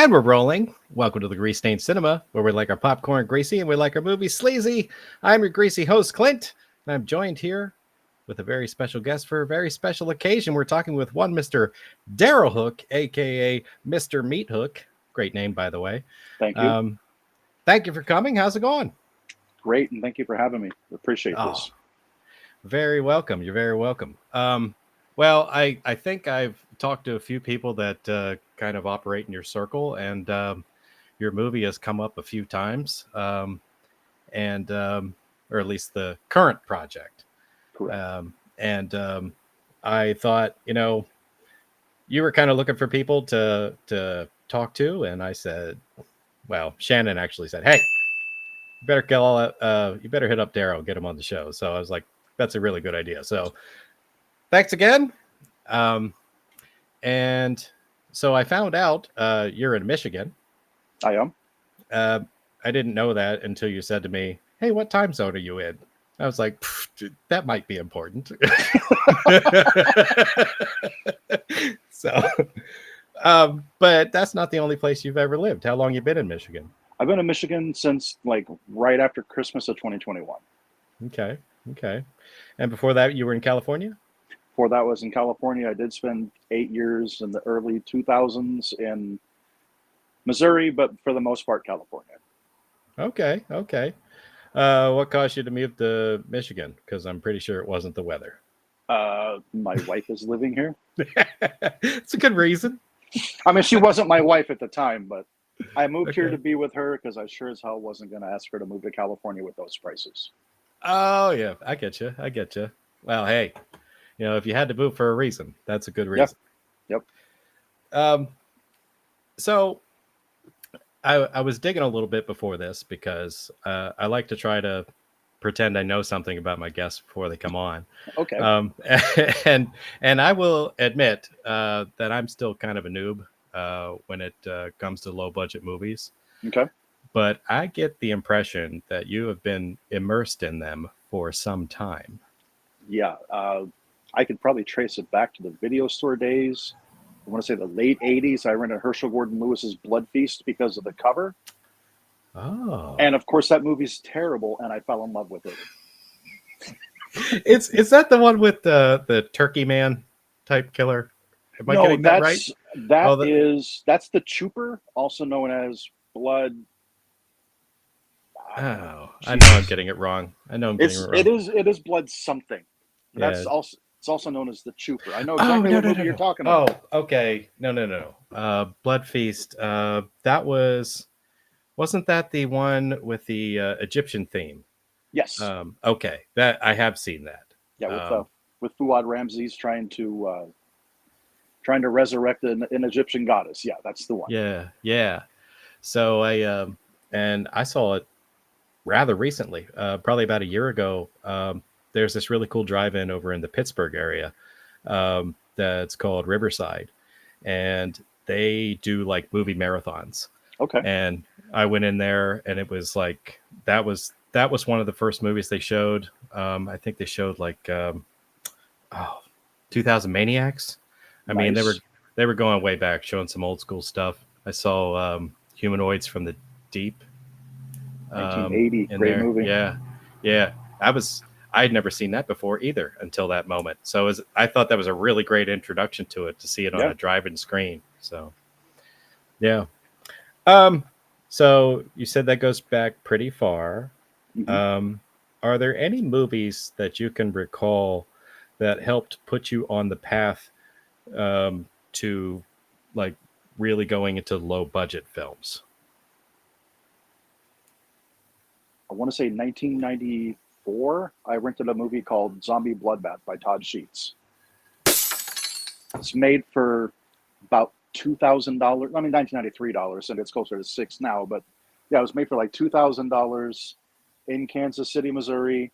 And we're rolling. Welcome to the Grease Stained Cinema, where we like our popcorn greasy and we like our movies sleazy. I'm your greasy host, Clint, and I'm joined here with a very special guest for a very special occasion. We're talking with one Mr. Daryl Hook, aka Mr. Meat Hook. Great name, by the way. Thank you. Thank you for coming. How's it going? Great, and thank you for having me. Appreciate Oh, this. very welcome. You're very welcome. Well, I think I've talked to a few people that kind of operate in your circle, and your movie has come up a few times, and or at least the current project. Correct. And I thought, you were kind of looking for people to talk to, and I said, well, Shannon actually said, "Hey, you better you better hit up Daryl, get him on the show." So I was like, "That's a really good idea." So thanks again. And so I found out you're in Michigan. I am. I didn't know that until you said to me, "Hey, what time zone are you in?" I was like, "That might be important." So, but that's not the only place you've ever lived. How long you been in Michigan? I've been in Michigan since like right after Christmas of 2021. Okay, okay. And before that, you were in California? Before that was in California. I did spend 8 years in the early 2000s in Missouri, but for the most part, California. Okay, okay. What caused you to move to Michigan? Because I'm pretty sure it wasn't the weather. My wife is living here. It's a good reason. I mean, she wasn't my wife at the time, but I moved here Okay. to be with her because I sure as hell wasn't going to ask her to move to California with those prices. Oh yeah, I get you. I get you. Well, hey, if you had to move for a reason, that's a good Yeah. reason. Yep. Um, so I was digging a little bit before this because I like to try to pretend I know something about my guests before they come on. Okay. Um, and I will admit that I'm still kind of a noob when it comes to low budget movies. Okay. But I get the impression that you have been immersed in them for some time. Yeah. I could probably trace it back to the video store days. I want to say the late 80s. I rented Herschel Gordon Lewis's Blood Feast because of the cover. Oh, And of course, that movie's terrible, and I fell in love with it. is that the one with the Turkey Man type killer? Am I No, getting that right? that Oh, is that's the Trooper, also known as Blood. I know I'm Jesus, getting it wrong. I know I'm getting it it wrong. is Blood something. Yeah. It's also known as the Trooper. I know Oh, exactly no, what no, movie no, you're no. talking Oh, about. okay. No. Blood Feast. That wasn't that the one with the Egyptian theme? Yes, Okay, that I have seen that. yeah, Um, with Fuad Ramses trying to resurrect an Egyptian goddess. Yeah, that's the one. yeah, yeah. So and I saw it rather recently, probably about a year ago. There's this really cool drive-in over in the Pittsburgh area that's called Riverside, and they do like movie marathons. Okay, And I went in there, and it was like that was one of the first movies they showed. I think they showed like 2000 Maniacs. I mean, nice. they were going way back, showing some old school stuff. I saw Humanoids from the Deep 1980, in great there. movie. Yeah, yeah. I'd never seen that before either until that moment. So I thought that was a really great introduction to it to see it on Yeah. a drive-in screen. So yeah. Um, so you said that goes back pretty far. Hmm. Um, are there any movies that you can recall that helped put you on the path to like really going into low budget films? I want to say 1994. I rented a movie called Zombie Bloodbath by Todd Sheets. It's made for about $2,000. I mean, $1993, and it's closer to six now. But yeah, it was made for like $2,000 in Kansas City, Missouri.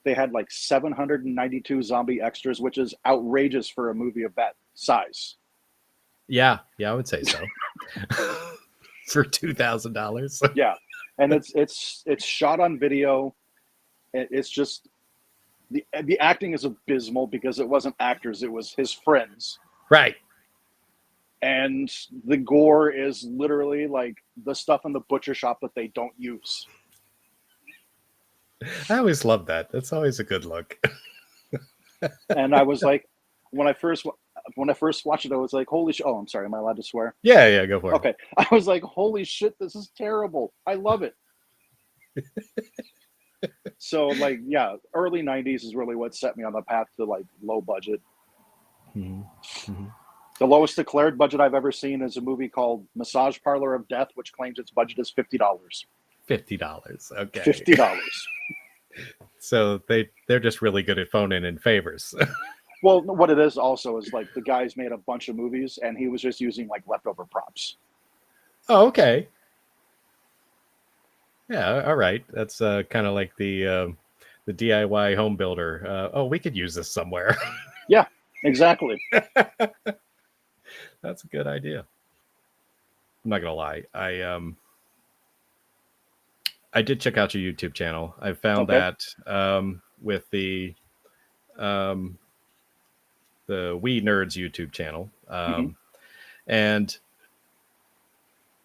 They had like 792 zombie extras, which is outrageous for a movie of that size. Yeah, I would say so. For $2,000. Yeah, and it's shot on video. It's just the acting is abysmal because it wasn't actors; it was his friends. Right. and the gore is literally like the stuff in the butcher shop that they don't use. I always love that. That's always a good look. And I was like, when I first watched it, I was like, holy shit. Oh, I'm sorry. Am I allowed to swear? Yeah, yeah, go for it. Okay. I was like, holy shit, this is terrible. I love it. So like, yeah, early 90s is really what set me on the path to like low budget. Mm-hmm. The lowest declared budget I've ever seen is a movie called Massage Parlor of Death, which claims its budget is $50. $50. Okay. $50. So they're just really good at phoning in favors. Well, what it is also is like the guy's made a bunch of movies and he was just using like leftover props. Oh, okay. Yeah, all right. That's kind of like the DIY home builder. Oh, we could use this somewhere. Yeah, exactly. That's a good idea. I'm not gonna lie. I did check out your YouTube channel. I found that with the We Nerds YouTube channel, and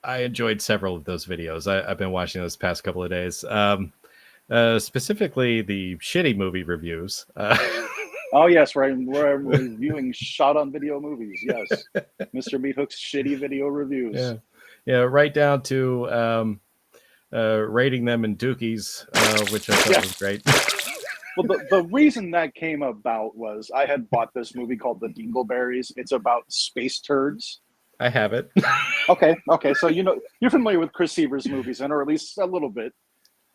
I enjoyed several of those videos. I've been watching those past couple of days. Specifically the shitty movie reviews. Oh yes, right. We're reviewing shot on video movies. Yes, Mr. Meat Hook's shitty video reviews. Yeah, yeah, right down to rating them in dookies, which I thought was great. Well, the reason that came about was I had bought this movie called The Dingleberries. It's about space turds. I have it. Okay. So you're familiar with Chris Seaver's movies, or at least a little bit.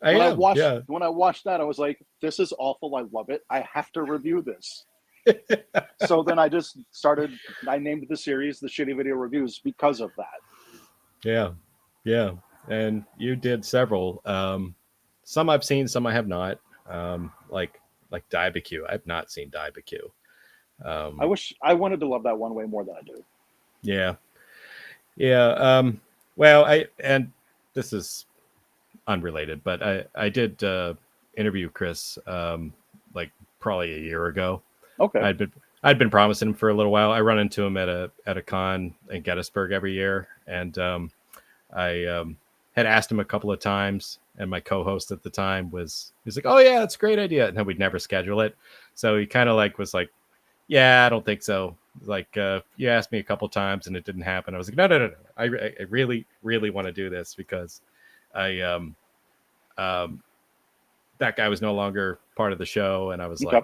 When I watched that, I was like, "This is awful. I love it. I have to review this." So then I just started. I named the series "The Shitty Video Reviews" because of that. Yeah, and you did several. Some I've seen, some I have not. Like Diebecue. I've not seen Diebecue. I wish I wanted to love that one way more than I do. Yeah. Well, this is unrelated, but I did interview Chris like probably a year ago. Okay. I'd been promising him for a little while. I run into him at a con in Gettysburg every year, and I had asked him a couple of times, and my co-host at the time was like, "Oh yeah, it's a great idea," and then we'd never schedule it. So he kind of was like, "Yeah, I don't think so." Like you asked me a couple times and it didn't happen. I was like, no. I really, really want to do this because that guy was no longer part of the show, and I was like,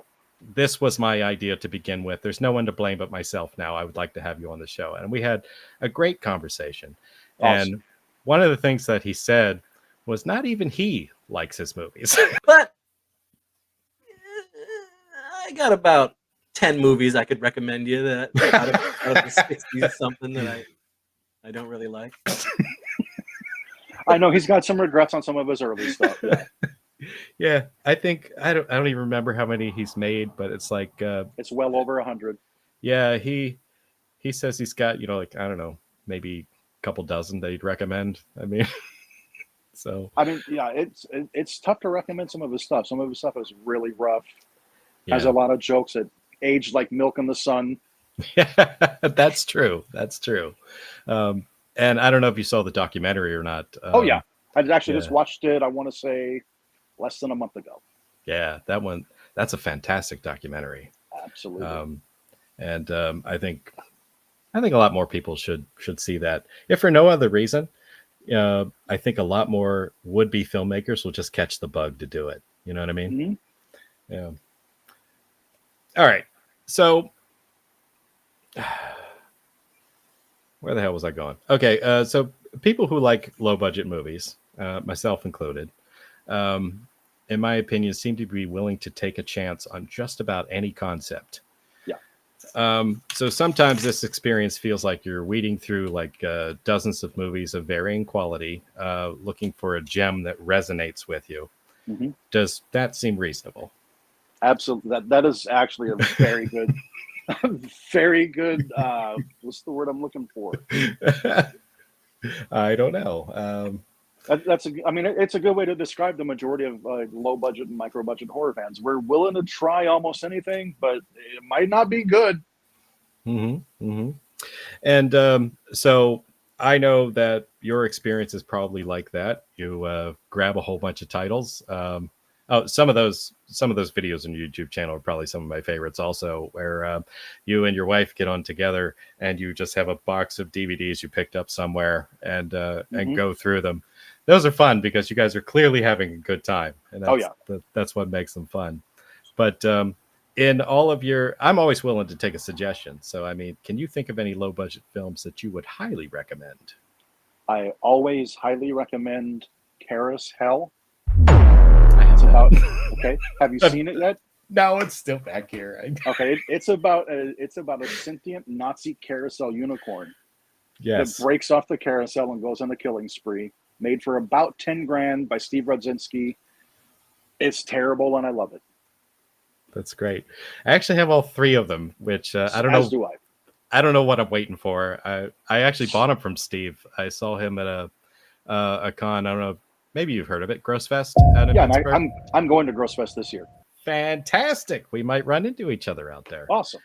this was my idea to begin with. There's no one to blame but myself now. I would like to have you on the show. And we had a great conversation. Awesome. And one of the things that he said was not even he likes his movies. But I got about 10 movies I could recommend you that out of the 60s something that I don't really like. I know he's got some regrets on some of his early stuff. Yeah. Yeah, I think I don't even remember how many he's made, but it's like it's well over 100. Yeah, he says he's got, like, I don't know, maybe a couple dozen that he'd recommend. I mean, so I mean, yeah, it's tough to recommend some of his stuff. Some of his stuff is really rough. Yeah. Has a lot of jokes that age like milk in the sun. Yeah, that's true. And I don't know if you saw the documentary or not. Oh yeah, I actually just watched it. I want to say less than a month ago. Yeah, that's a fantastic documentary. Absolutely. And I think a lot more people should see that, if for no other reason. I think a lot more would-be filmmakers will just catch the bug to do it. You know what I mean? Mm-hmm. Yeah. All right. So where the hell was I going? Okay. So people who like low-budget movies, myself included, in my opinion, seem to be willing to take a chance on just about any concept. Yeah. So sometimes this experience feels like you're weeding through like dozens of movies of varying quality, looking for a gem that resonates with you. Mm-hmm. Does that seem reasonable? Absolutely. That is actually a very good, very good. What's the word I'm looking for? I don't know. It's a good way to describe the majority of low budget and micro budget horror fans. We're willing to try almost anything, but it might not be good. Mm-hmm. Mm-hmm. And so I know that your experience is probably like that. You grab a whole bunch of titles. Oh, some of those videos on your YouTube channel are probably some of my favorites. Also, where you and your wife get on together and you just have a box of DVDs you picked up somewhere and go through them. Those are fun because you guys are clearly having a good time, and that's what makes them fun. But in all of your, I'm always willing to take a suggestion. So, I mean, can you think of any low budget films that you would highly recommend? I always highly recommend Carousel. I have It's that. about okay. Have you seen it yet? No, it's still back here. Okay, it's about a sentient Nazi carousel unicorn Yes, that breaks off the carousel and goes on the killing spree. Made for about 10 grand by Steve Rudzinski. It's terrible, and I love it. that's great. I actually have all three of them, which I don't know. As do I. I don't know what I'm waiting for. I actually bought them from Steve. I saw him at a con. I don't know. Maybe you've heard of it, Gross Fest out in Yeah, and Pittsburgh. I'm going to Gross Fest this year. Fantastic. We might run into each other out there. Awesome.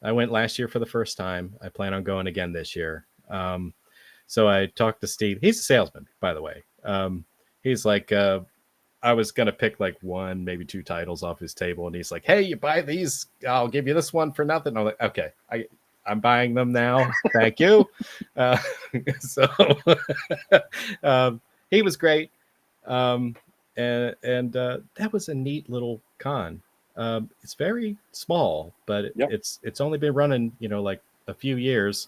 I went last year for the first time. I plan on going again this year. So I talked to Steve. He's a salesman, by the way. He's like, I was going to pick like one, maybe two titles off his table. And he's like, hey, you buy these, I'll give you this one for nothing. I'm like, okay, I'm buying them now. Thank you. So he was great. And that was a neat little con. It's very small, but it's only been running, like a few years,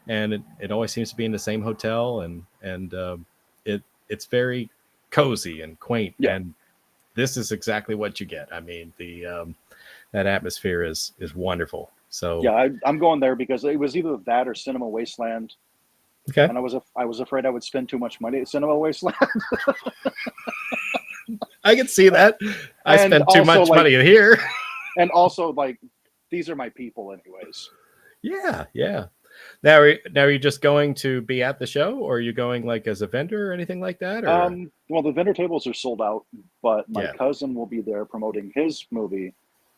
and it always seems to be in the same hotel, and it's very cozy and quaint, and this is exactly what you get. I mean, that atmosphere is wonderful. So yeah, I'm going there because it was either that or Cinema Wasteland. Okay. And I was afraid I would spend too much money at Cinema Wasteland. I can see that. I spend too much money here. And also, like, these are my people anyways. Yeah. Now are you just going to be at the show, or are you going like as a vendor or anything like that? Or? Well, the vendor tables are sold out, but my cousin will be there promoting his movie,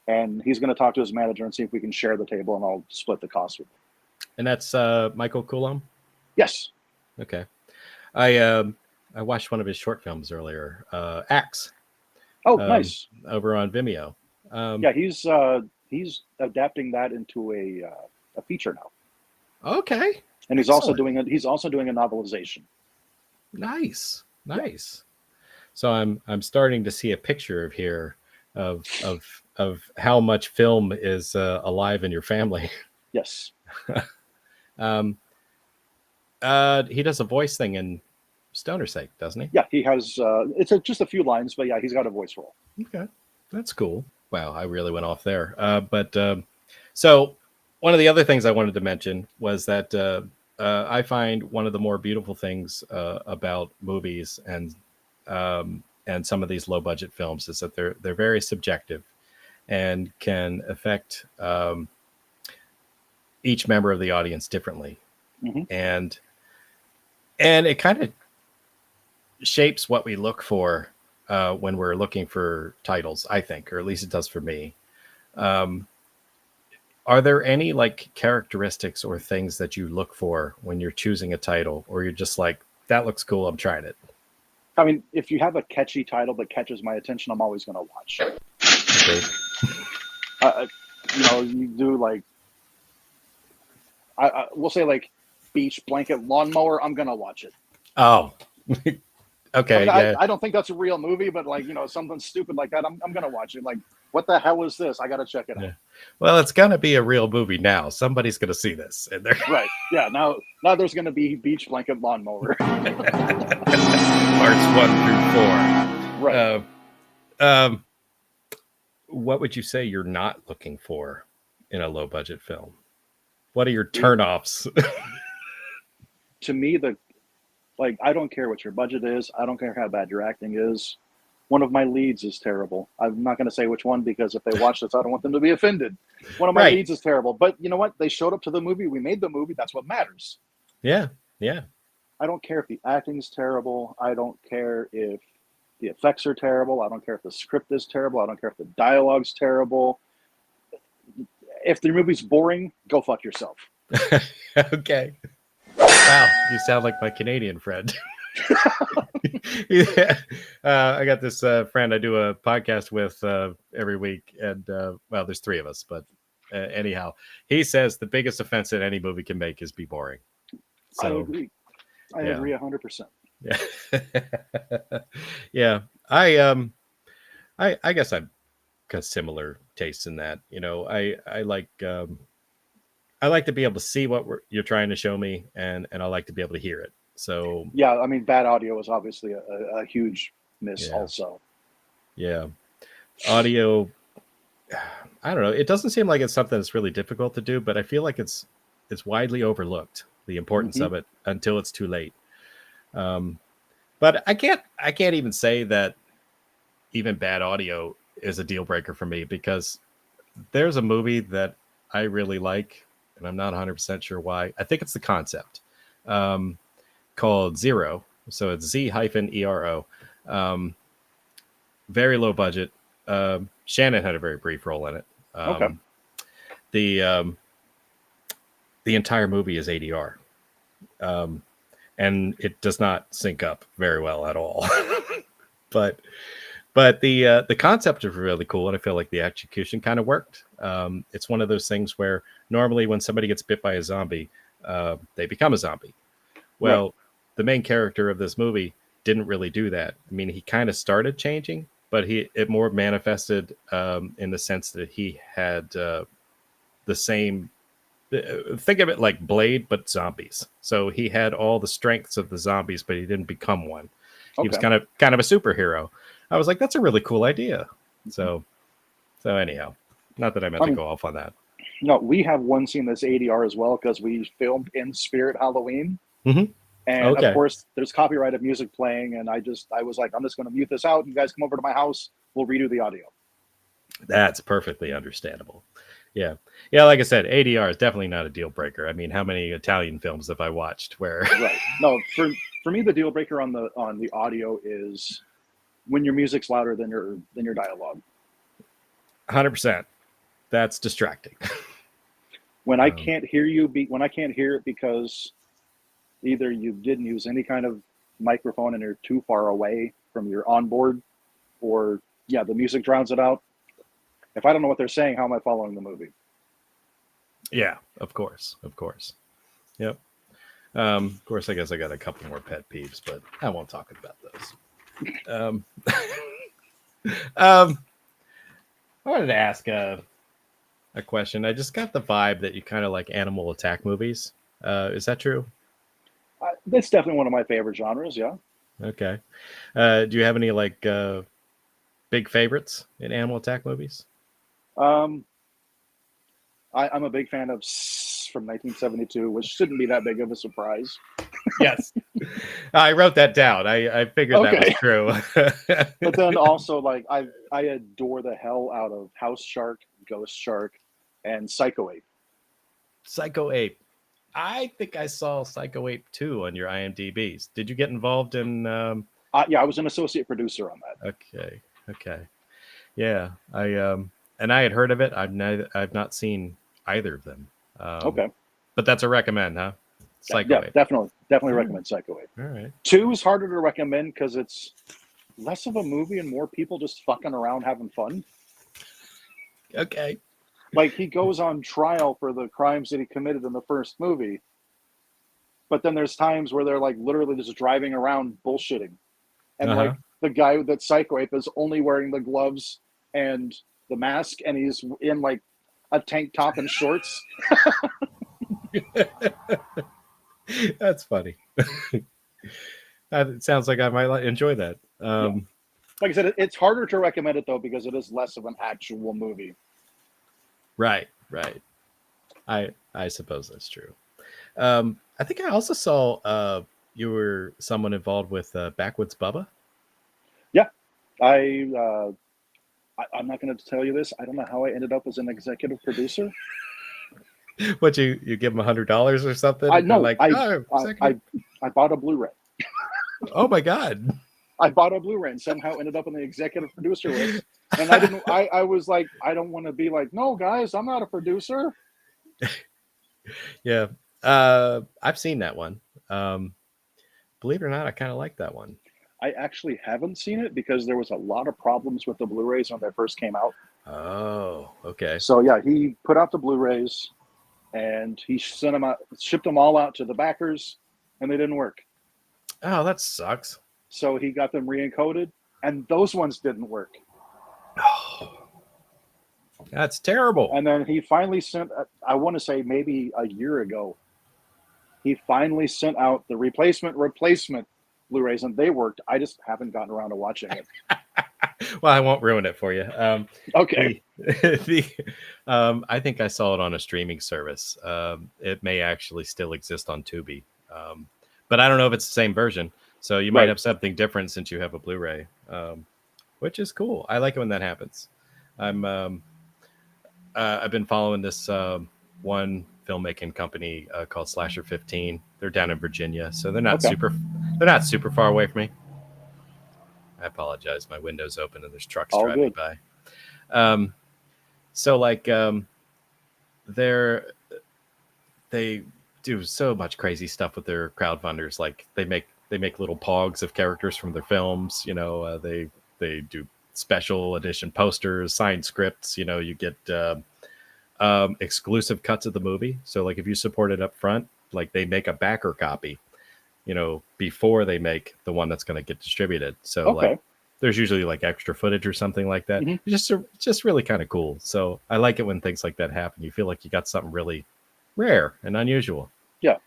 and he's going to talk to his manager and see if we can share the table, and I'll split the cost with him. And that's Michael Coulomb? Yes. Okay. I watched one of his short films earlier, Axe. Oh, nice. Over on Vimeo. Yeah, he's adapting that into a feature now. Okay. And he's also doing a novelization. Nice. So I'm starting to see a picture here of how much film is alive in your family. Yes. He does a voice thing in Stoner Snake, doesn't he? Yeah, he has. It's just a few lines, but yeah, he's got a voice role. Okay, that's cool. Wow, I really went off there. So one of the other things I wanted to mention was that I find one of the more beautiful things about movies and some of these low budget films is that they're very subjective and can affect each member of the audience differently. Mm-hmm. And it kind of shapes what we look for when we're looking for titles, I think, or at least it does for me. Are there any like characteristics or things that you look for when you're choosing a title, or you're just like, that looks cool, I'm trying it? I mean, if you have a catchy title that catches my attention, I'm always going to watch. Okay. You do like, we'll say like Beach Blanket Lawnmower, I'm going to watch it. Oh, okay. I mean, I don't think that's a real movie, but like, something stupid like that, I'm going to watch it. Like, what the hell is this? I got to check it out. Well, it's going to be a real movie now. Somebody's going to see this. And right. Yeah. Now there's going to be Beach Blanket Lawnmower. Parts 1 through 4. Right. What would you say you're not looking for in a low budget film? What are your turnoffs? To me, I don't care what your budget is. I don't care how bad your acting is. One of my leads is terrible. I'm not going to say which one because if they watch this, I don't want them to be offended. One of my leads is terrible. But you know what? They showed up to the movie. We made the movie. That's what matters. Yeah. I don't care if the acting's terrible. I don't care if the effects are terrible. I don't care if the script is terrible. I don't care if the dialogue's terrible. If the movie's boring, go fuck yourself. Okay. Wow, you sound like my Canadian friend. Yeah. I got this friend I do a podcast with every week, and well, there's three of us, but anyhow, he says the biggest offense that any movie can make is be boring. I So agree. I yeah, agree 100%. yeah, yeah. I guess I've got similar tastes in that. You know, I like to be able to see what you're trying to show me, and I like to be able to hear it. So Yeah, I mean, bad audio is obviously a huge miss yeah, also. yeah. Audio, I don't know. It doesn't seem like it's something that's really difficult to do, but I feel like it's widely overlooked, the importance Hmm. of it, until it's too late. Um, but I can't even say that even bad audio is a deal breaker for me, because there's a movie that I really like, and I'm not 100% sure why. I think it's the concept, called Zero. So it's Z-ERO. Um, very low budget. Shannon had a very brief role in it. Okay. The um, the entire movie is ADR, um, and it does not sync up very well at all. but the concept is really cool, and I feel like the execution kind of worked. It's one of those things where normally when somebody gets bit by a zombie, they become a zombie. Right. Well, the main character of this movie didn't really do that. I mean, he kind of started changing, but it more manifested in the sense that he had the same. Think of it like Blade, but zombies. So he had all the strengths of the zombies, but he didn't become one. He was Okay. kind of a superhero. I was like, that's a really cool idea. Mm-hmm. So anyhow, not that I meant I to mean, go off on that. no, we have one scene that's ADR as well because we filmed in Spirit Halloween. Mm-hmm. And of Okay, course, there's copyrighted music playing. And I was like, I'm just going to mute this out. You guys come over to my house. We'll redo the audio. that's perfectly understandable. Yeah, yeah. Like I said, ADR is definitely not a deal breaker. I mean, how many Italian films have I watched where? Right. No, for me, the deal breaker on the audio is when your music's louder than your dialogue. 100%. That's distracting. When I can't hear you, when I can't hear it because either you didn't use any kind of microphone and you're too far away from your onboard, or yeah, the music drowns it out. If I don't know what they're saying, how am I following the movie? Yeah, of course. Yep. Of course, I guess I got a couple more pet peeves, but I won't talk about those. Um, I wanted to ask a question. I just got the vibe that you kind of like animal attack movies. Is that true? That's definitely one of my favorite genres. Yeah. Okay. Do you have any like big favorites in animal attack movies? Um, I'm a big fan of from 1972, which shouldn't be that big of a surprise. Yes. I wrote that down. I figured that was Okay. true. But then also, like, I adore the hell out of House Shark, Ghost Shark, and Psycho Ape. Psycho Ape. I think I saw Psycho Ape 2 on your IMDb's. Did you get involved in? Yeah, I was an associate producer on that. Okay. Yeah, and I had heard of it. I've not seen either of them. Okay. But that's a recommend, huh? Psycho Yeah, Ape. definitely All right. recommend Psycho Ape. All right. 2 is harder to recommend because it's less of a movie and more people just fucking around having fun. Okay. Like, he goes on trial for the crimes that he committed in the first movie, but then there's times where they're like literally just driving around bullshitting, and like the guy that Psycho Ape is only wearing the gloves and the mask, and he's in like a tank top and shorts. That's funny. It sounds like I might enjoy that. Yeah. Like I said, it's harder to recommend it though because it is less of an actual movie. Right. I suppose that's true. I think I also saw you were someone involved with Backwoods Bubba. Yeah, I'm not going to tell you this. I don't know how I ended up as an executive producer. What you give them $100 or something? I know. Like, I bought a Blu-ray. Oh my god! I bought a Blu-ray and somehow ended up on the executive producer list. And I was like, I don't want to be like, no, guys, I'm not a producer. Yeah. I've seen that one. Believe it or not, I kind of like that one. I actually haven't seen it because there was a lot of problems with the Blu-rays when they first came out. Oh, okay. So yeah, he put out the Blu-rays and he sent them out, shipped them all out to the backers, and they didn't work. Oh, that sucks. So he got them re-encoded, and those ones didn't work. Oh, that's terrible. And then he finally sent, I want to say maybe a year ago, he finally sent out the replacement Blu-rays, and they worked. I just haven't gotten around to watching it. Well, I won't ruin it for you. Okay. I think I saw it on a streaming service. It may actually still exist on Tubi, but I don't know if it's the same version. So you might Right. have something different since you have a Blu-ray, which is cool. I like it when that happens. I've been following this one filmmaking company called Slasher 15. They're down in Virginia, so they're not Okay. super far away from me. I apologize. My window's open and there's trucks All driving good. by. So like they do so much crazy stuff with their crowdfunders. Like they make little pogs of characters from their films. You know, they do special edition posters, signed scripts. You know, you get exclusive cuts of the movie. So like if you support it up front, like they make a backer copy, you know, before they make the one that's going to get distributed. So Okay. like there's usually like extra footage or something like that. Mhm. It's just really kind of cool. So I like it when things like that happen. You feel like you got something really rare and unusual. Yeah.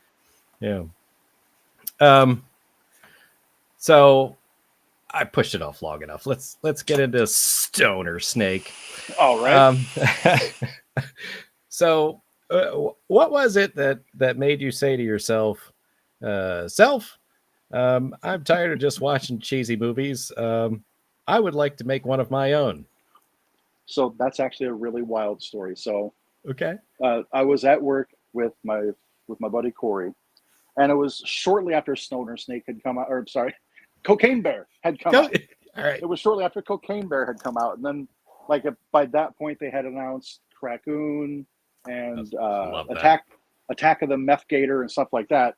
Yeah. So I pushed it off long enough. Let's get into Stoner Snake. All right. So what was it that made you say to yourself, self, I'm tired of just watching cheesy movies. I would like to make one of my own. So that's actually a really wild story. So Okay. I was at work with my buddy Corey, and it was shortly after Stoner Snake had come out, or sorry, Cocaine Bear had come Go. out. All right. It was shortly after Cocaine Bear had come out, and then like by that point they had announced Krakoon and Love that. Attack of the Meth Gator and stuff like that.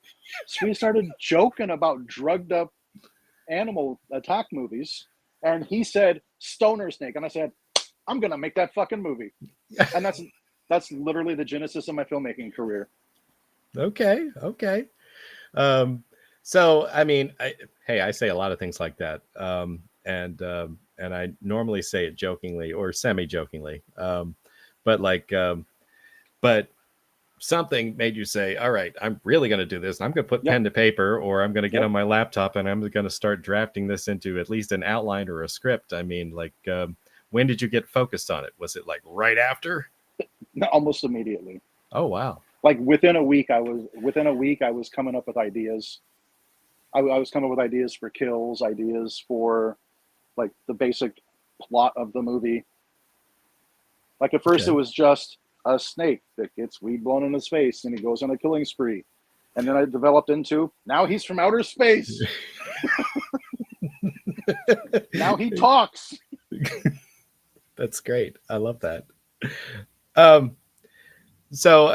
So we started joking about drugged up animal attack movies, and he said Stoner Snake, and I said I'm gonna make that fucking movie, and that's literally the genesis of my filmmaking career. Okay. Okay. So I mean, I say a lot of things like that, and I normally say it jokingly or semi-jokingly, but like, but something made you say, "All right, I'm really going to do this. I'm going to put Yep. pen to paper, or I'm going to get Yep. on my laptop and I'm going to start drafting this into at least an outline or a script." I mean, like, when did you get focused on it? Was it like right after? Almost immediately. Oh wow. Like within a week, I was coming up with ideas. I was coming up with ideas for kills, ideas for like the basic plot of the movie. Like at first, Okay. it was just a snake that gets weed blown in his face and he goes on a killing spree, and then I developed into now he's from outer space. Now he talks. That's great. I love that. Um, so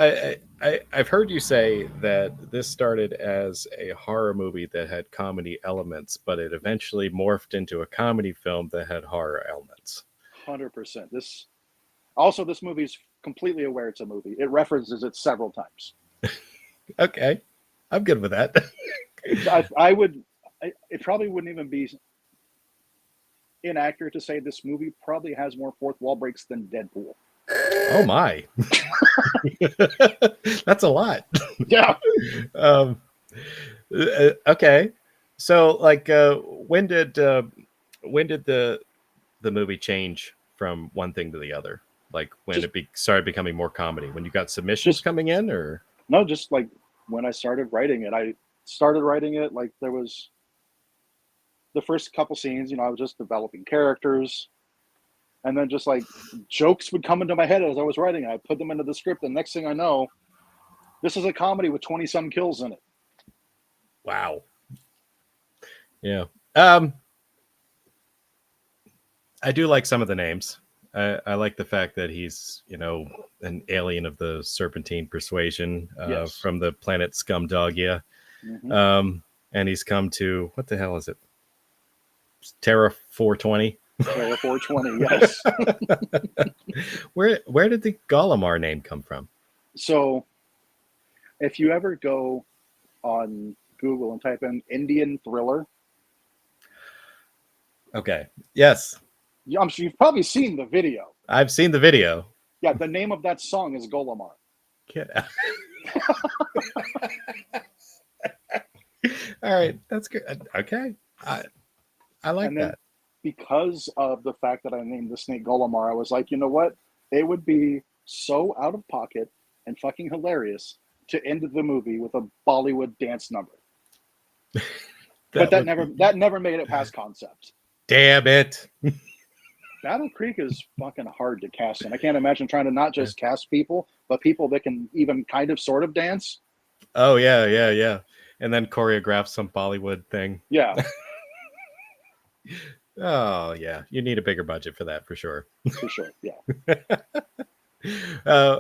I've heard you say that this started as a horror movie that had comedy elements, but it eventually morphed into a comedy film that had horror elements. 100%. This movie's completely aware it's a movie. It references it several times. Okay, I'm good with that. It probably wouldn't even be inaccurate to say this movie probably has more fourth wall breaks than Deadpool. Oh my, that's a lot. Yeah. Okay, so like, when did the movie change from one thing to the other? Like when Just started becoming more comedy? When you got submissions just coming in, or no, just like when I started writing it. I started writing it like there was the first couple scenes, I was just developing characters, and then just like jokes would come into my head as I was writing. I put them into the script, and next thing I know, this is a comedy with 20 some kills in it. wow, yeah. I do like some of the names. I like the fact that he's, an alien of the Serpentine persuasion Yes. from the planet Scumdogia. Mhm. And he's come to, what the hell is it? Terra 420. Terra 420, yes. Where did the Golemar name come from? So if you ever go on Google and type in Indian thriller, Okay. Yes. I'm sure you've probably seen the video. I've seen the video. Yeah, the name of that song is Golemar. Get out. All right. That's good. Okay. I like And then that. because of the fact that I named the snake Golemar, I was like, you know what? It would be so out of pocket and fucking hilarious to end the movie with a Bollywood dance number. But that never made it past concept. Damn it. Battle Creek is fucking hard to cast, and I can't imagine trying to not just cast people, but people that can even kind of sort of dance. Oh yeah. And then choreograph some Bollywood thing. Yeah, Oh yeah. You need a bigger budget for that for sure. for sure. Yeah.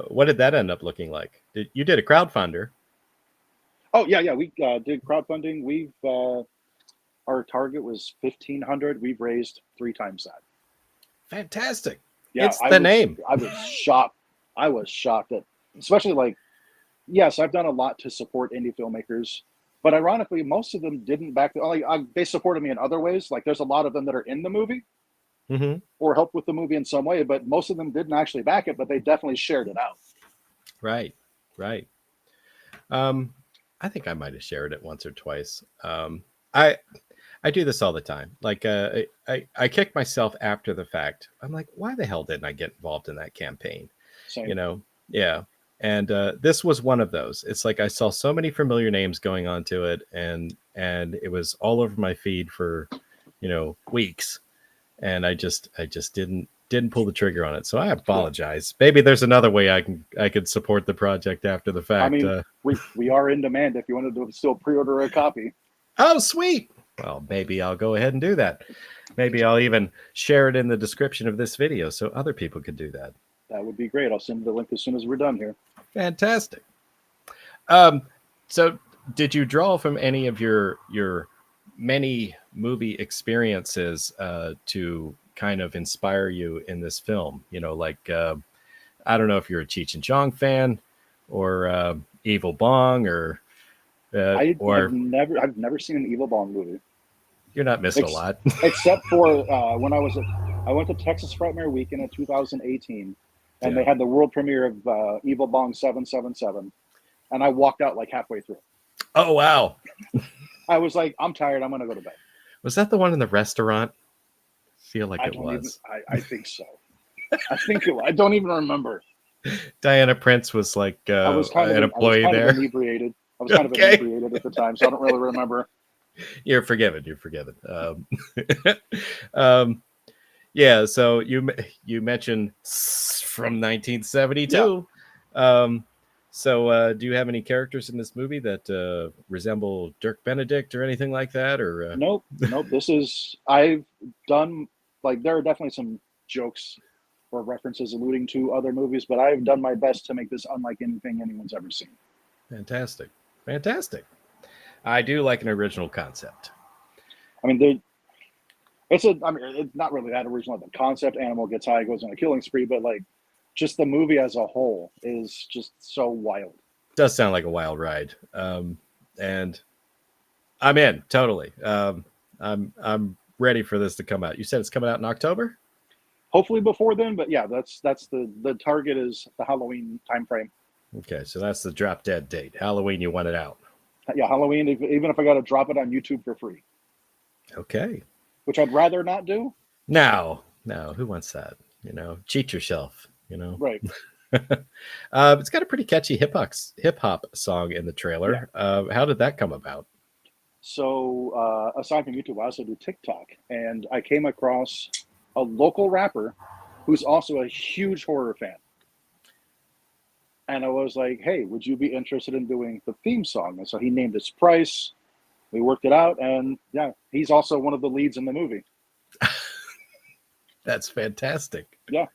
What did that end up looking like? You did a crowdfunder? Oh yeah. We did crowdfunding. We've our target was 1,500. We've raised 3 times that. Fantastic. Yeah, It's the name. I was shocked. I was shocked that, especially like, yes, I've done a lot to support indie filmmakers, but ironically, most of them didn't back. They supported me in other ways. Like, there's a lot of them that are in the movie Mm-hmm. or helped with the movie in some way, but most of them didn't actually back it, but they definitely shared it out. Right. I think I might have shared it once or twice. I do this all the time. Like I kick myself after the fact. I'm like, why the hell didn't I get involved in that campaign? Same. Yeah. And this was one of those. It's like I saw so many familiar names going onto it, and it was all over my feed for weeks, and I just didn't pull the trigger on it. So I apologize. Maybe there's another way I could support the project after the fact. I mean, we are in demand if you wanted to still pre-order a copy. Oh, sweet. Well, maybe I'll go ahead and do that. Maybe I'll even share it in the description of this video so other people could do that. That would be great. I'll send the link as soon as we're done here. Fantastic. So did you draw from any of your many movie experiences to kind of inspire you in this film? I don't know if you're a Cheech and Chong fan or Evil Bong or I've never seen an Evil Bong movie. You're not missing a lot. Except for when I went to Texas Frightmare Weekend in 2018, and they had the world premiere of Evil Bong 777, and I walked out like halfway through. Oh wow! I was like, I'm tired. I'm gonna go to bed. Was that the one in the restaurant? I feel like it was. I think so. I think I don't even remember. Diana Prince was like I was kind of an employee there. Inebriated. I was kind of inebriated at the time, so I don't really remember. You're forgiven. Yeah. So you mentioned from 1972. Yeah. So do you have any characters in this movie that resemble Dirk Benedict or anything like that? Or Nope. I've done, like, there are definitely some jokes or references alluding to other movies, but I've done my best to make this unlike anything anyone's ever seen. Fantastic. I do like an original concept. I mean, it's not really that original. The concept, animal gets high, goes on a killing spree, but like, just the movie as a whole is just so wild. Does sound like a wild ride, and I'm in totally. I'm ready for this to come out. You said it's coming out in October. Hopefully before then, but yeah, that's the target is the Halloween timeframe. Okay, so that's the drop dead date. Halloween, you want it out. Yeah, Halloween. Even if I got to drop it on YouTube for free. Okay. Which I'd rather not do. No, who wants that? Cheat yourself. Right. It's got a pretty catchy hip hop song in the trailer. Yeah. How did that come about? So aside from YouTube, I also do TikTok, and I came across a local rapper who's also a huge horror fan. And I was like, hey, would you be interested in doing the theme song? And so he named his price. We worked it out. And yeah, he's also one of the leads in the movie. That's fantastic. Yeah.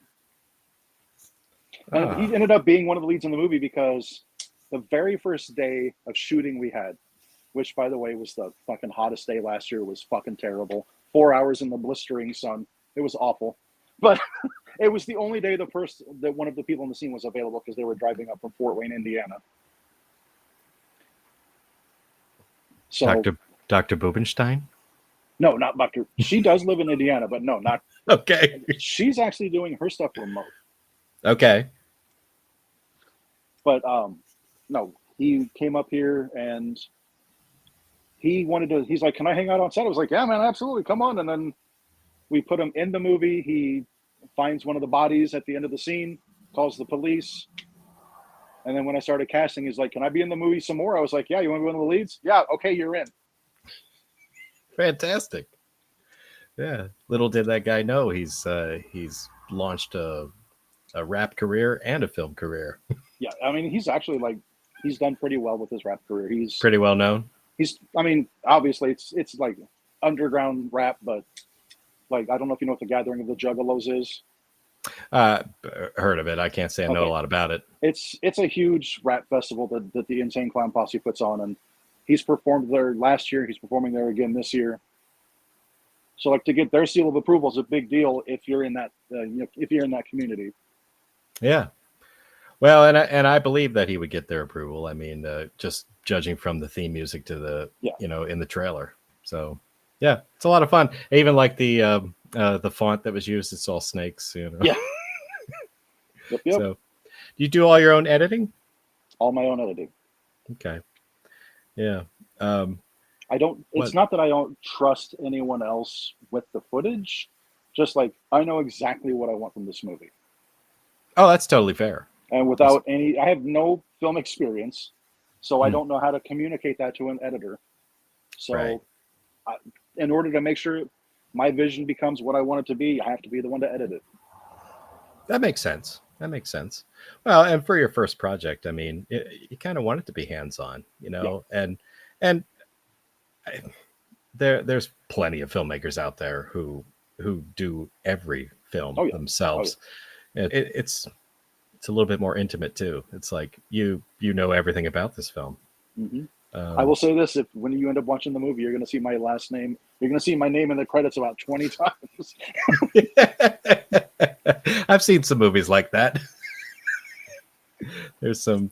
And he ended up being one of the leads in the movie because the very first day of shooting we had, which by the way was the fucking hottest day last year, was fucking terrible. 4 hours in the blistering sun. It was awful. But it was the only day that one of the people in the scene was available because they were driving up from Fort Wayne, Indiana. So Dr. Bubenstein? No, not Dr. She does live in Indiana, but no, not Okay. She's actually doing her stuff remote. Okay. But no, he came up here and he's like, can I hang out on set? I was like, yeah, man, absolutely. Come on. And then we put him in the movie. He finds one of the bodies at the end of the scene, calls the police. And then when I started casting, he's like, can I be in the movie some more? I was like, yeah, you want to be one of the leads? Yeah. Okay. You're in. Fantastic. Yeah. Little did that guy know he's launched a rap career and a film career. Yeah. I mean, he's actually he's done pretty well with his rap career. He's pretty well known. I mean, obviously it's like underground rap, but like, I don't know if you know what the Gathering of the Juggalos is. Heard of it. I can't say I know a lot about it. It's a huge rap festival that the Insane Clown Posse puts on, and he's performed there last year. He's performing there again this year. So like, to get their seal of approval is a big deal if you're in that if you're in that community. Yeah. Well, and I believe that he would get their approval. I mean, just judging from the theme music to the in the trailer. So yeah, it's a lot of fun. I even like the font that was used. It's all snakes. Yeah. Yep. So, do you do all your own editing? All my own editing. Okay. Yeah. I don't. It's not that I don't trust anyone else with the footage. Just like, I know exactly what I want from this movie. Oh, that's totally fair. And without I have no film experience, so I don't know how to communicate that to an editor. So, in order to make sure my vision becomes what I want it to be, I have to be the one to edit it. That makes sense. Well, and for your first project, I mean, you kind of want it to be hands-on, and there's plenty of filmmakers out there who do every film themselves. It's a little bit more intimate too. It's like you know everything about this film. Mm-hmm. I will say this: when you end up watching the movie, you're going to see my last name. You're going to see my name in the credits about 20 times. I've seen some movies like that. There's some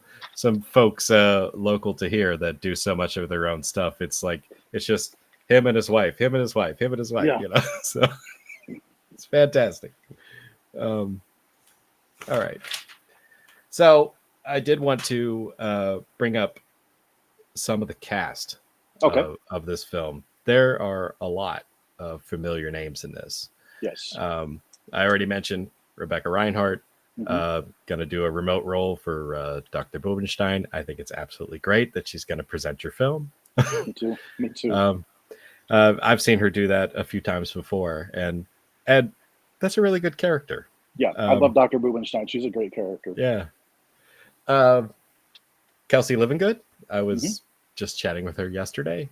folks local to here that do so much of their own stuff. It's like, it's just him and his wife. Yeah. So it's fantastic. All right. So I did want to bring up some of the cast of this film. There are a lot of familiar names in this. Yes. I already mentioned Rebecca Reinhardt. Going to do a remote role for Dr. Bubenstein. I think it's absolutely great that she's going to present your film. Me too. I've seen her do that a few times before, and that's a really good character. Yeah, I love Dr. Bubenstein. She's a great character. Yeah. Kelsey Livingood. I was just chatting with her yesterday.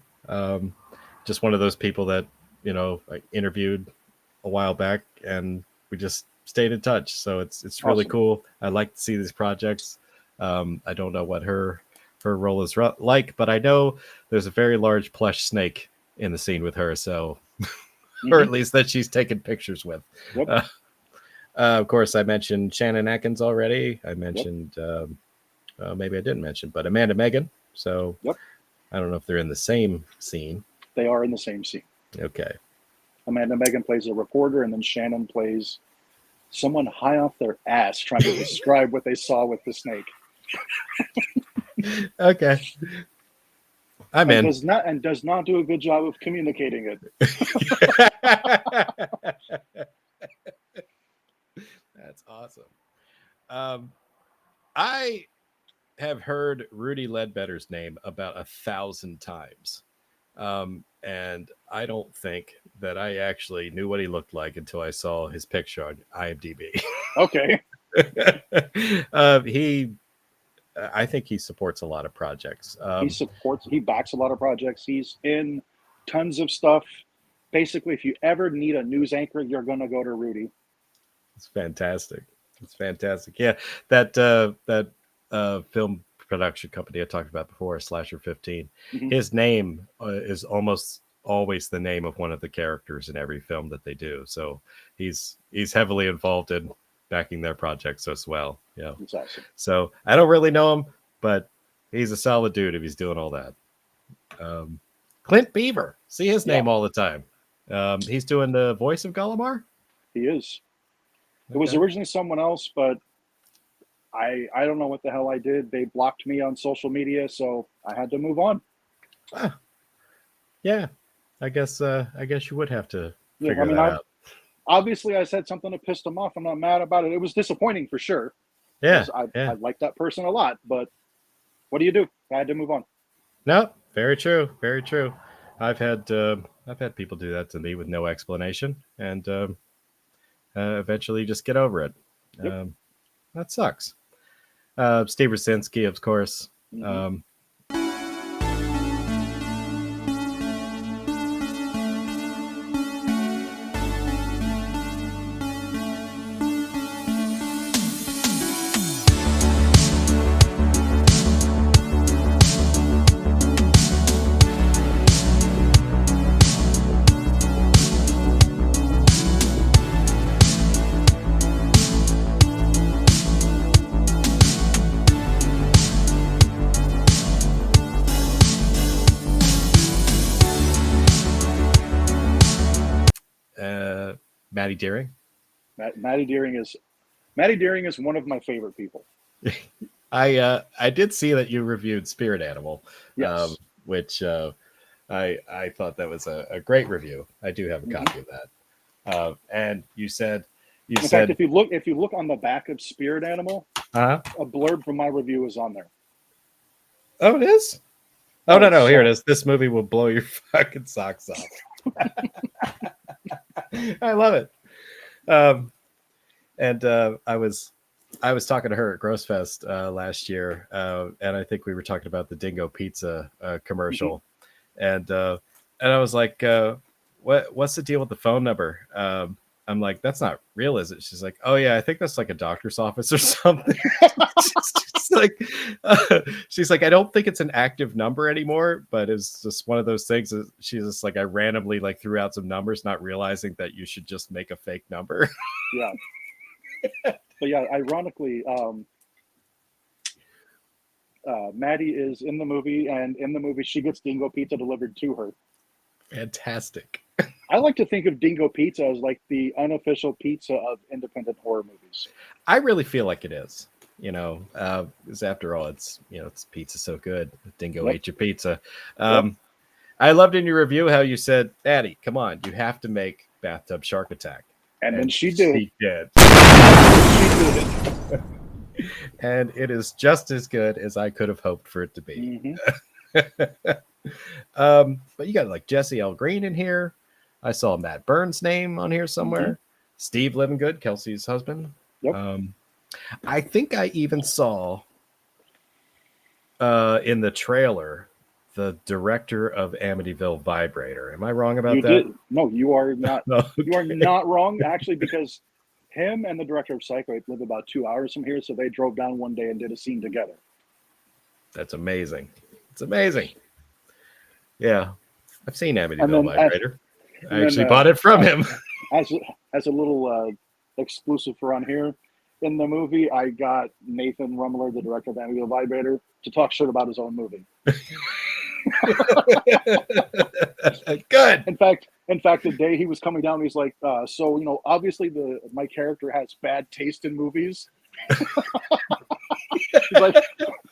Just one of those people that I interviewed a while back, and we just stayed in touch. So it's really cool. I like to see these projects. I don't know what her role is like, but I know there's a very large plush snake in the scene with her. So, or at least that she's taken pictures with. Yep. Of course, I mentioned Shannon Atkins already. I mentioned, maybe I didn't mention, but Amanda Megan. So I don't know if they're in the same scene. They are in the same scene. Okay. Amanda Megan plays a reporter, and then Shannon plays someone high off their ass trying to describe what they saw with the snake. Okay. I'm in. Does not do a good job of communicating it. That's awesome. I have heard Rudy Ledbetter's name about 1,000 times. And I don't think that I actually knew what he looked like until I saw his picture on IMDb. Okay. I think he supports a lot of projects. He backs a lot of projects. He's in tons of stuff. Basically, if you ever need a news anchor, you're going to go to Rudy. It's fantastic. It's fantastic. Yeah, that film production company I talked about before, Slasher 15. Mhm. His name is almost always the name of one of the characters in every film that they do. So he's heavily involved in backing their projects as well. Yeah. It's awesome. So I don't really know him, but he's a solid dude if he's doing all that. Clint Beaver, see his name Yeah. all the time. He's doing the voice of Gallimar. He is. It was Okay. originally someone else, but I don't know what the hell I did. They blocked me on social media, so I had to move on. Ah, yeah, I guess you would have to Yeah, figure I mean, that out. obviously I said something that pissed him off. I'm not mad about it. It was disappointing for sure Yeah, because yeah. I like that person a lot, but what do you do? I had to move on. No, very true, very true. I've had people do that to me with no explanation, and eventually just get over it. Yep. That sucks. Steve Rosinski, of course. Mhm. Maddie Deering. Maddie Deering is one of my favorite people. I did see that you reviewed Spirit Animal, Yes. which I thought that was a great review. I do have a Mhm. copy of that. And you said In fact, if you look on the back of Spirit Animal, uh a blurb from my review is on there. oh, it is. Oh, no, so, here it is. This movie will blow your fucking socks off. I love it. And I was talking to her at Grossfest last year, and I think we were talking about the Dingo Pizza commercial, and I was like, what's the deal with the phone number? I'm like, that's not real, is it? She's like, oh yeah, I think that's like a doctor's office or something. She's like, I don't think it's an active number anymore, but it's just one of those things that she's just like, I randomly like threw out some numbers, not realizing that you should just make a fake number. Yeah. But yeah, ironically, Maddie is in the movie, and in the movie, she gets Dingo Pizza delivered to her. Fantastic. I like to think of Dingo Pizza as like the unofficial pizza of independent horror movies. I really feel like it is, because after all, it's pizza so good. Dingo Yep. ate your pizza. I loved in your review how you said, Addie, come on, you have to make Bathtub Shark Attack. And then she did. She did. She did it. And it is just as good as I could have hoped for it to be. Mhm. But you got like Jesse L. Green in here. I saw Matt Burns' name on here somewhere. Steve Livingood, Kelsey's husband. Yep. I think I even saw in the trailer the director of Amityville Vibrator. Am I wrong about You that? did. No, you are not. No, You are okay. not wrong, actually, because him and the director of Psycho live about 2 hours from here, so they drove down one day and did a scene together. That's amazing. It's amazing. Yeah, I've seen And Amityville then, Vibrator. I and actually then, bought it from him. as a little exclusive for on here, in the movie, I got Nathan Rumler, the director of Amityville Vibrator, to talk shit about his own movie. Good. In fact, the day he was coming down, he's like, "So obviously my character has bad taste in movies." He's like,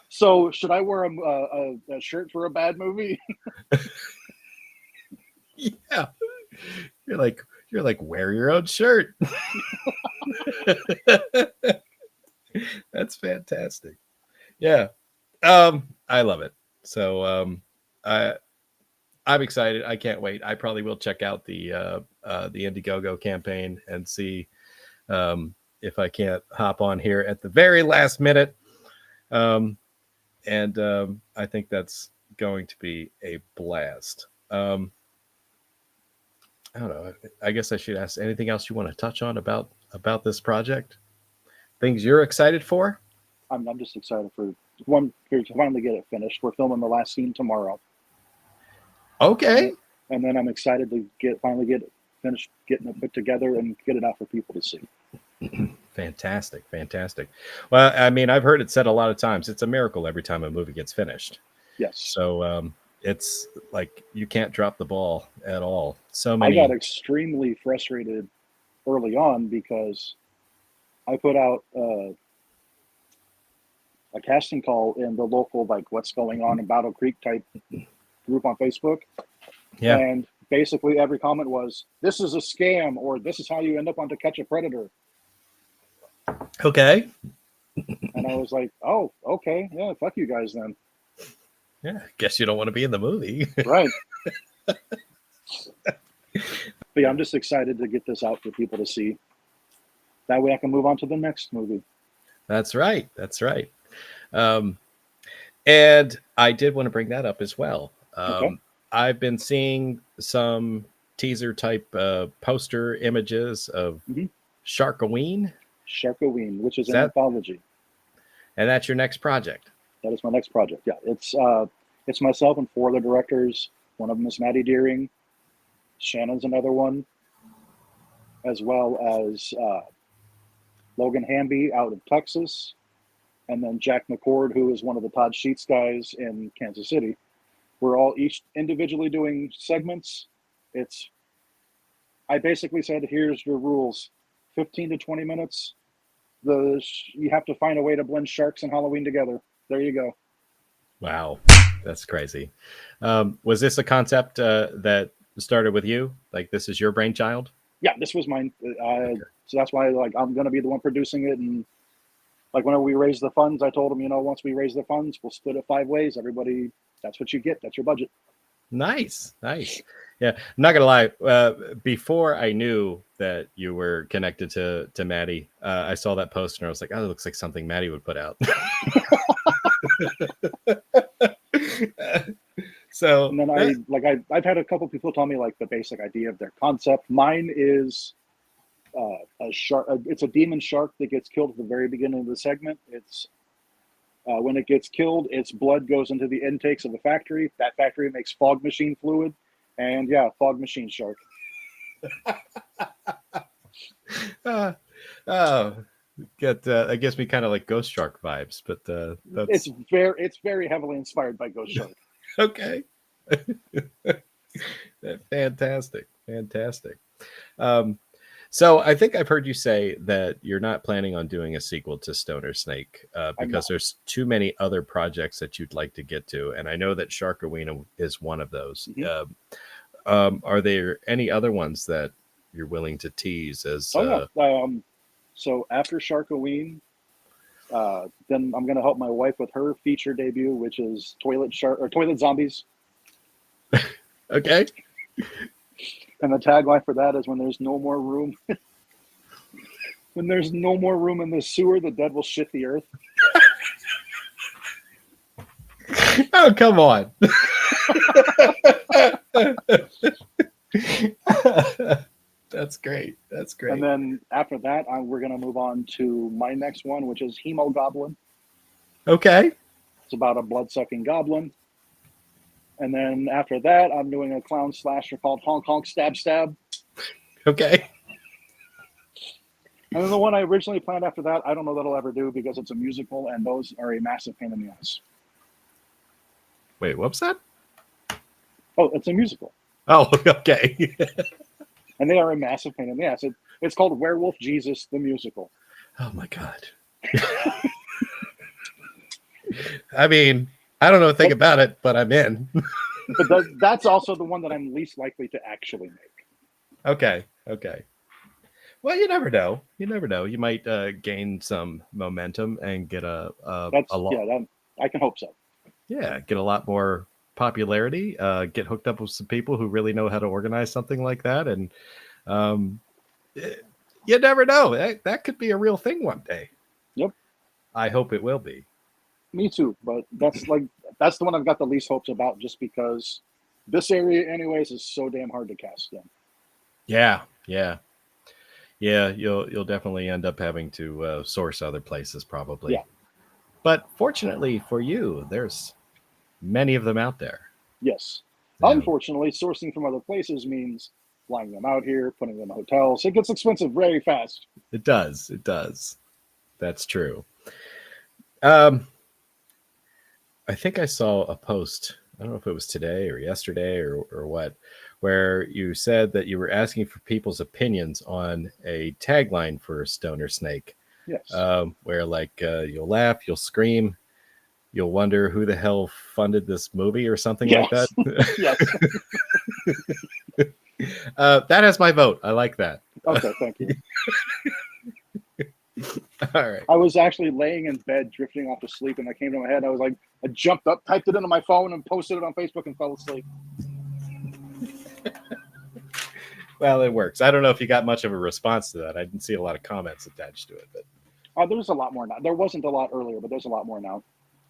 "So should I wear a shirt for a bad movie?" Yeah, you're like wear your own shirt. That's fantastic. Yeah, I love it. So I'm excited. I can't wait. I probably will check out the Indiegogo campaign and see if I can't hop on here at the very last minute. And I think that's going to be a blast. I don't know. I guess I should ask anything else you want to touch on about this project things you're excited for? I'm just excited for one to finally get it finished. We're filming the last scene tomorrow. Okay. And then I'm excited to finally get it finished, getting it put together and get it out for people to see. Fantastic. Well, I mean, I've heard it said a lot of times, it's a miracle every time a movie gets finished. Yes. So it's like you can't drop the ball at all. So I many. got extremely frustrated early on because I put out a casting call in the local, like, what's going on in Battle Creek type group on Facebook. Yeah. And basically every comment was, this is a scam, or this is how you end up on To Catch a Predator. Okay. And I was like, oh, okay. Yeah, fuck you guys then. Yeah. Guess you don't want to be in the movie. Right. But yeah, I'm just excited to get this out for people to see. That way I can move on to the next movie. That's right. And I did want to bring that up as well. Okay. I've been seeing some teaser type poster images of Sharkoween. Sharkoween, which is an that- anthology. And that's your next project. That is my next project. Yeah, it's myself and 4 other directors. One of them is Maddie Deering. Shannon's another one, as well as Logan Hamby out of Texas, and then Jack McCord, who is one of the Todd Sheets guys in Kansas City. We're all each individually doing segments. I basically said, here's your rules: 15 to 20 minutes. You have to find a way to blend sharks and Halloween together. There you go. Wow, that's crazy. Was this a concept that started with you? Like, this is your brainchild? Yeah, this was mine. So that's why, like, I'm going to be the one producing it. And like, whenever we raise the funds, I told them, once we raise the funds, we'll split it 5 ways. Everybody, that's what you get. That's your budget. Nice. Yeah, I'm not gonna lie. Before I knew that you were connected to Maddie, I saw that post and I was like, "Oh, it looks like something Maddie would put out." So, and then I've had a couple people tell me, like, the basic idea of their concept. Mine is a shark. It's a demon shark that gets killed at the very beginning of the segment. It's when it gets killed, its blood goes into the intakes of the factory. That factory makes fog machine fluid, and yeah, fog machine shark. That gives me kind of like Ghost Shark vibes, but it's very heavily inspired by Ghost Shark. Okay. Fantastic. So I think I've heard you say that you're not planning on doing a sequel to Stoner Snake because there's too many other projects that you'd like to get to, and I know that Sharkoween is one of those. Are there any other ones that you're willing to tease as? So after Sharkoween, then I'm going to help my wife with her feature debut, which is Toilet Zombies. Okay. And the tagline for that is, when there's no more room, when there's no more room in the sewer, the dead will shit the earth. Oh, come on. That's great. And then after that, we're going to move on to my next one, which is Hemo Goblin. Okay. It's about a blood-sucking goblin. And then after that, I'm doing a clown slasher called Honk Honk Stab Stab. Okay. And then the one I originally planned after that, I don't know that I'll ever do because it's a musical, and those are a massive pain in the ass. Wait, what's that? Oh, it's a musical. Oh, okay. And they are a massive pain in the ass. It's called Werewolf Jesus, the musical. Oh, my God. I mean, I don't know a thing about it, but I'm in. But that's also the one that I'm least likely to actually make. Okay. Well, you never know. You might gain some momentum and get a lot. Yeah, I can hope so. Yeah, get a lot more popularity. Get hooked up with some people who really know how to organize something like that, and you never know. That could be a real thing one day. Yep. I hope it will be. Me too, but that's the one I've got the least hopes about, just because this area, anyways, is so damn hard to cast in. Yeah. Yeah, you'll definitely end up having to source other places probably. Yeah. But fortunately for you, there's many of them out there. Yes. Yeah, Unfortunately, sourcing from other places means flying them out here, putting them in hotels. It gets expensive very fast. it does. It does. That's true. Um, I think I saw a post. I don't know if it was today or yesterday or what, where you said that you were asking for people's opinions on a tagline for Stoner Snake, Yes. where like you'll laugh, you'll scream, you'll wonder who the hell funded this movie or something like that. Yes. Yes. That has my vote. I like that. Okay, thank you. All right. I was actually laying in bed, drifting off to sleep, and that came to my head. I jumped up, typed it into my phone, and posted it on Facebook and fell asleep. Well, it works. I don't know if you got much of a response to that. I didn't see a lot of comments attached to it, but There's a lot more now. There wasn't a lot earlier, but there's a lot more now.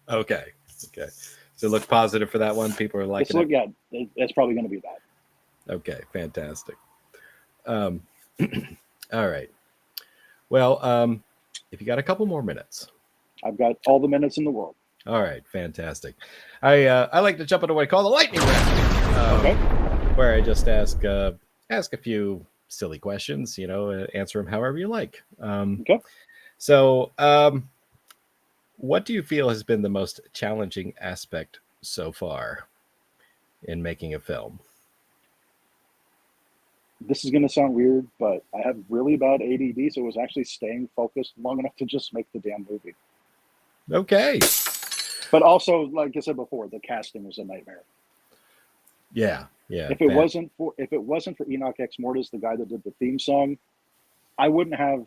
okay. Okay. So look positive for that one. People are liking it. Yeah, it's probably going to be that. Okay, fantastic. All right. Well, if you got a couple more minutes. I've got all the minutes in the world. All right, fantastic. I like to jump into what I call the lightning round. Okay. Where I just ask a few silly questions, answer them however you like. Okay. So, what do you feel has been the most challenging aspect so far in making a film? This is going to sound weird, but I have really bad ADD, so it was actually staying focused long enough to just make the damn movie. Okay. But also, like I said before, the casting was a nightmare. Yeah. If it wasn't for Enoch X Mortis, the guy that did the theme song, I wouldn't have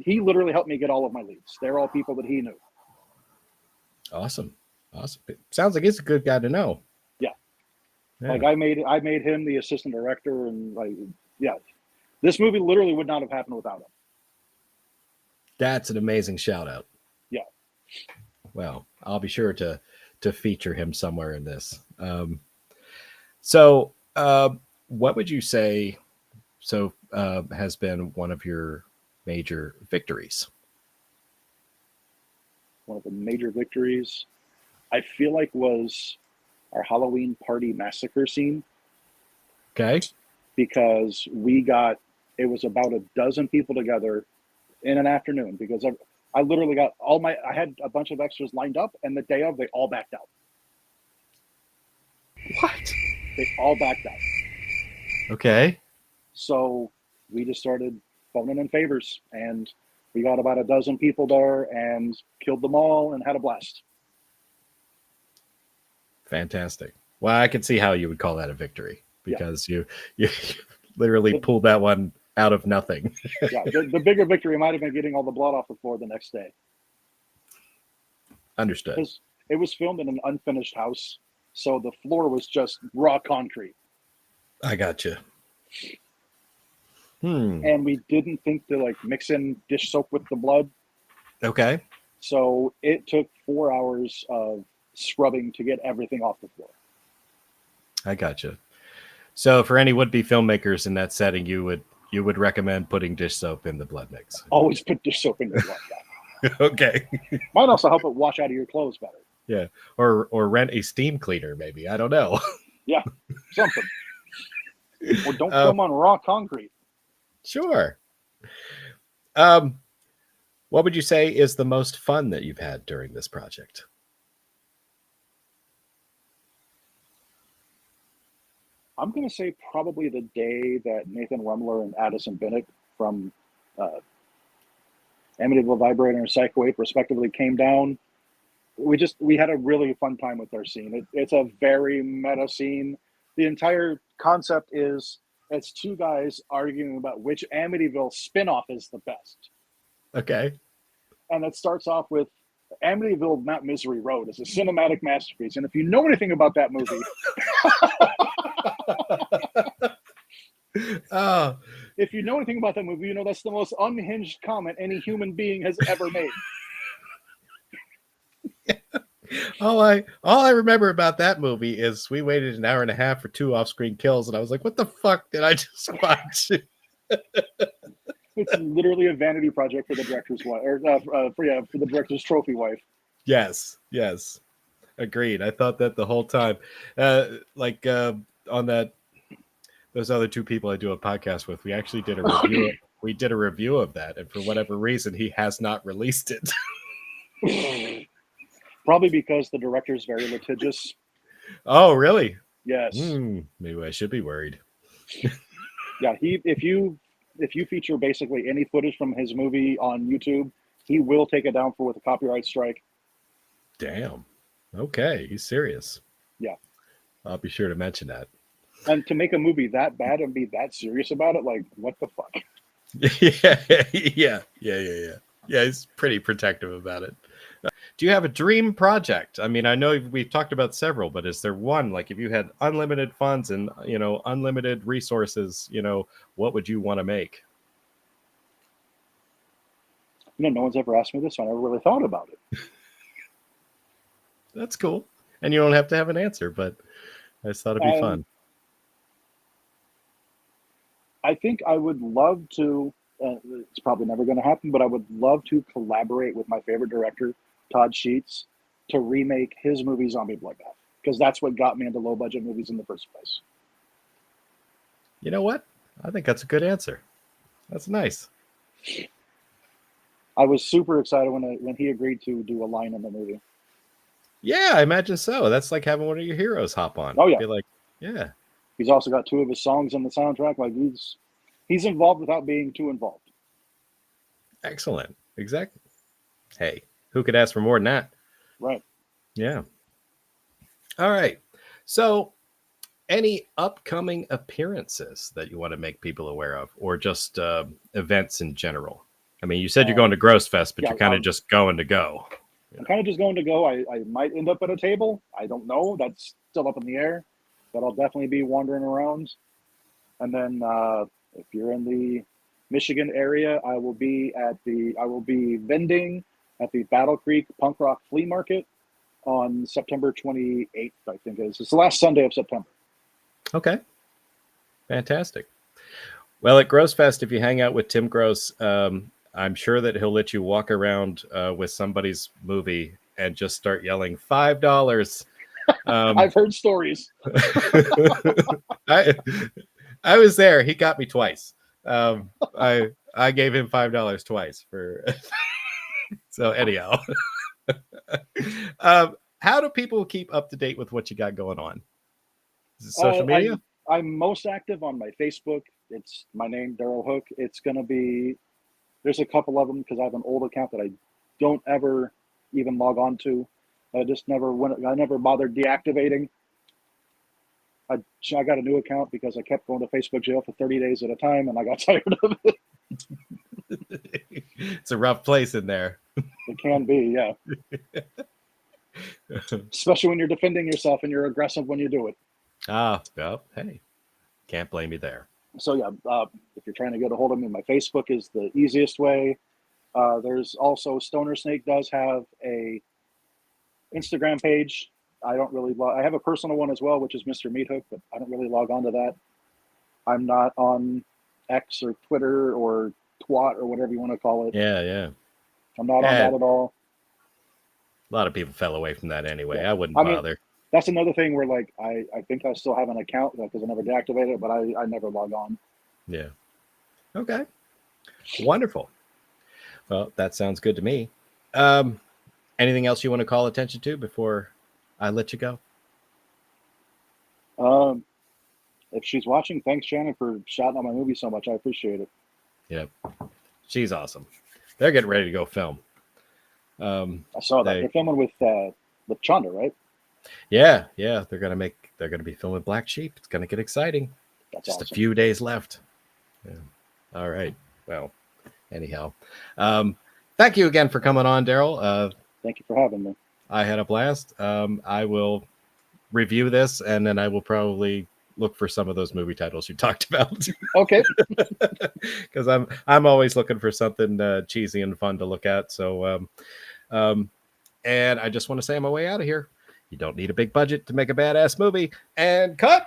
he literally helped me get all of my leads. They're all people that he knew. Awesome. It sounds like he's a good guy to know. Yeah. Yeah. Like I made him the assistant director, and this movie literally would not have happened without him. That's an amazing shout out. Yeah. Well, I'll be sure to feature him somewhere in this. So, what would you say has been one of your major victories? One of the major victories, I feel like, was our Halloween party massacre scene. Okay. Because it was about a dozen people together in an afternoon, because I literally got I had a bunch of extras lined up, and the day of, they all backed out. What? They all backed out. Okay. So we just started phoning in favors, and we got about a dozen people there and killed them all and had a blast. Fantastic. Well, I can see how you would call that a victory, because you literally pulled that one out of nothing. Yeah, the bigger victory might have been getting all the blood off the floor the next day. Understood. Because it was filmed in an unfinished house, so the floor was just raw concrete. I got you. And we didn't think to mix in dish soap with the blood. Okay. So it took 4 hours of scrubbing to get everything off the floor. I got you. So for any would-be filmmakers in that setting, you would recommend putting dish soap in the blood mix. Always put dish soap in your blood. Yeah. Okay. Might also help it wash out of your clothes better. Yeah. Or rent a steam cleaner, maybe. I don't know. Yeah. Something. Or don't film on raw concrete. Sure. What would you say is the most fun that you've had during this project? I'm going to say probably the day that Nathan Rumler and Addison Bennett from Amityville Vibrator and Psycho 8 respectively came down. We had a really fun time with their scene. It's a very meta scene. The entire concept is it's two guys arguing about which Amityville spinoff is the best. Okay. And it starts off with Amityville Mount Misery Road is a cinematic masterpiece. And if you know anything about that movie, if you know anything about that movie, you know that's the most unhinged comment any human being has ever made. All I remember about that movie is we waited an hour and a half for 2 off-screen kills, and I was like, "What the fuck did I just watch?" It's literally a vanity project for the director's wife, or for the director's trophy wife. Yes, yes, agreed. I thought that the whole time, on that those other two people I do a podcast with, we actually did a review. We did a review of that, and for whatever reason, he has not released it. Probably because the director's very litigious. Oh, really? Yes. Maybe I should be worried. Yeah, if you feature basically any footage from his movie on YouTube, he will take it down with a copyright strike. Damn. Okay, he's serious. Yeah. I'll be sure to mention that. And to make a movie that bad and be that serious about it, like, what the fuck? Yeah. Yeah, he's pretty protective about it. Do you have a dream project? I mean, I know we've talked about several, but is there one, like if you had unlimited funds and, unlimited resources, what would you want to make? No one's ever asked me this, so I never really thought about it. That's cool. And you don't have to have an answer, but I just thought it'd be fun. I think I would love to, it's probably never going to happen, but I would love to collaborate with my favorite director, Todd Sheets, to remake his movie Zombie Bloodbath, because that's what got me into low budget movies in the first place. You know what? I think that's a good answer. That's nice. I was super excited when he agreed to do a line in the movie. Yeah, I imagine so. That's like having one of your heroes hop on. Oh yeah, be like, yeah. He's also got 2 of his songs in the soundtrack. Like he's involved without being too involved. Excellent. Exactly. Hey, who could ask for more than that? Right. Yeah. All right. So, any upcoming appearances that you want to make people aware of, or just events in general? I mean, you said you're going to Gross Fest, but you're kind of just going to go. I'm kind of just going to go. I might end up at a table. I don't know. That's still up in the air. But I'll definitely be wandering around. And then if you're in the Michigan area, I will be vending at the Battle Creek Punk Rock Flea Market on September 28th, I think it is. It's the last Sunday of September. Okay. Fantastic. Well, at Gross Fest, if you hang out with Tim Gross, I'm sure that he'll let you walk around with somebody's movie and just start yelling $5. I've heard stories. I was there. He got me twice. I gave him $5 twice for. So anyhow, how do people keep up to date with what you got going on? Is it social media? I'm most active on my Facebook. It's my name, Daryl Hook. It's going to be. There's a couple of them because I have an old account that I don't ever even log on to. I never bothered deactivating. I got a new account because I kept going to Facebook jail for 30 days at a time, and I got tired of it. It's a rough place in there. It can be, yeah. Especially when you're defending yourself and you're aggressive when you do it. Well, hey, can't blame you there. So yeah, if you're trying to get a hold of me, my Facebook is the easiest way. There's also Stoner Snake does have a Instagram page. I don't really I have a personal one as well, which is Mr. Meathook, but I don't really log on to that. I'm not on X or Twitter or Twat or whatever you want to call it. Yeah. I'm not on that at all. A lot of people fell away from that anyway. Yeah. I wouldn't bother. That's another thing where like I think I still have an account because I never deactivated it, but I never log on. Yeah. Okay. Wonderful. Well, that sounds good to me. Anything else you want to call attention to before I let you go? If she's watching, thanks, Shannon, for shouting on my movie so much. I appreciate it. Yeah. She's awesome. They're getting ready to go film. I saw that. They're filming with Chonda, right? Yeah. They're gonna be filming Black Sheep. It's gonna get exciting. That's just awesome. A few days left. Yeah. All right. Well, anyhow. Thank you again for coming on, Daryl. Thank you for having me. I had a blast. I will review this, and then I will probably look for some of those movie titles you talked about. Okay. Because I'm always looking for something cheesy and fun to look at. So, and I just want to say on my way out of here, you don't need a big budget to make a badass movie. And cut.